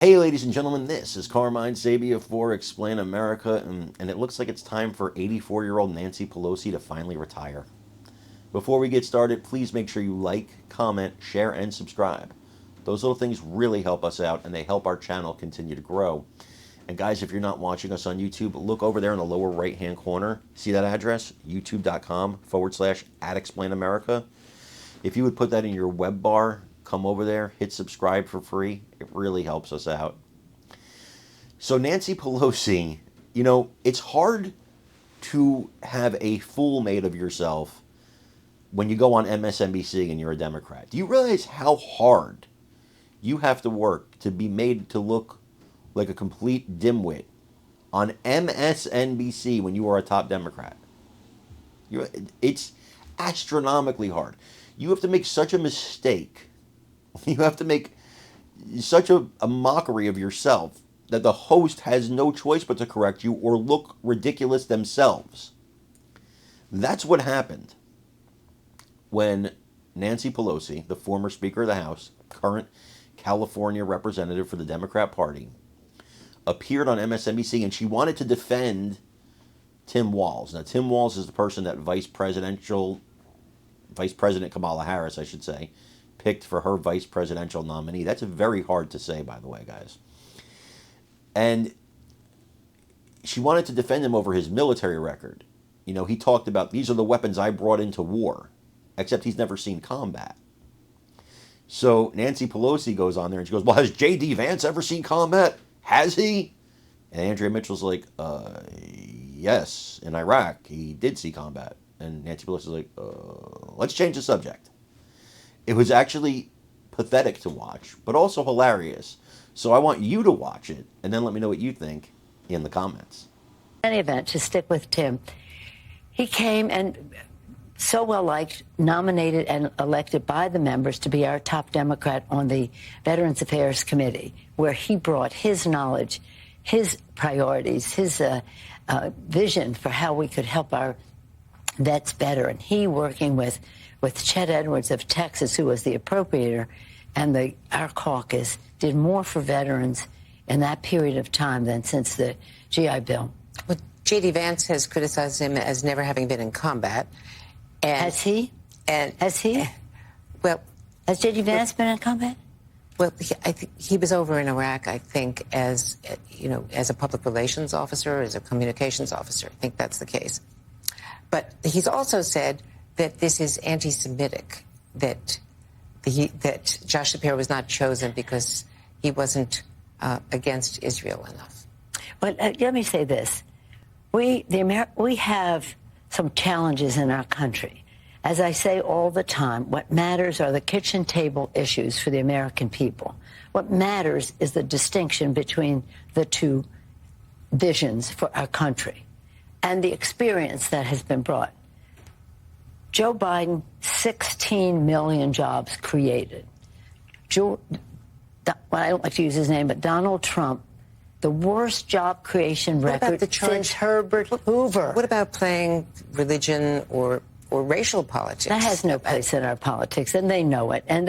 Hey, ladies and gentlemen, this is Carmine Sabia for Explain America, and it looks like it's time for 84-year-old Nancy Pelosi to finally retire. Before we get started, please make sure you like, comment, share, and subscribe. Those little things really help us out, and they help our channel continue to grow. And guys, if you're not watching us on YouTube, look over there in the lower right-hand corner. See that address? youtube.com/@explainamerica. If you would put that in your web bar, come over there, hit subscribe for free. It really helps us out. So Nancy Pelosi, it's hard to have a fool made of yourself when you go on MSNBC and you're a Democrat. Do you realize how hard you have to work to be made to look like a complete dimwit on MSNBC when you are a top Democrat? It's astronomically hard. You have to make such a mistake. You have to make such a mockery of yourself that the host has no choice but to correct you or look ridiculous themselves. That's what happened when Nancy Pelosi, the former Speaker of the House, current California representative for the Democrat Party, appeared on MSNBC, and she wanted to defend Tim Walz. Now, Tim Walz is the person that Vice President Kamala Harris, I should say, picked for her vice presidential nominee. That's very hard to say, by the way, guys. And she wanted to defend him over his military record. He talked about, these are the weapons I brought into war, except he's never seen combat. So Nancy Pelosi goes on there and she goes, well, has J.D. Vance ever seen combat? Has he? And Andrea Mitchell's like, yes, in Iraq, he did see combat. And Nancy Pelosi's like, let's change the subject. It was actually pathetic to watch, but also hilarious. So I want you to watch it, and then let me know what you think in the comments. In any event, to stick with Tim, he came and so well liked, nominated and elected by the members to be our top Democrat on the Veterans Affairs Committee, where he brought his knowledge, his priorities, his vision for how we could help our vets better. And he, working with Chet Edwards of Texas, who was the appropriator, and our caucus, did more for veterans in that period of time than since the GI Bill. Well, J.D. Vance has criticized him as never having been in combat. And, has he? Has he? Well, has J.D. Vance been in combat? Well, I think he was over in Iraq, I think, as a public relations officer, as a communications officer. I think that's the case. But he's also said that this is anti-Semitic, that Josh Shapiro was not chosen because he wasn't against Israel enough. But let me say this. We have some challenges in our country. As I say all the time, what matters are the kitchen table issues for the American people. What matters is the distinction between the two visions for our country and the experience that has been brought. Joe Biden, 16 million jobs created. I don't like to use his name, but Donald Trump, the worst job creation record since Herbert Hoover. What about playing religion or racial politics? That has no place in our politics, and they know it. And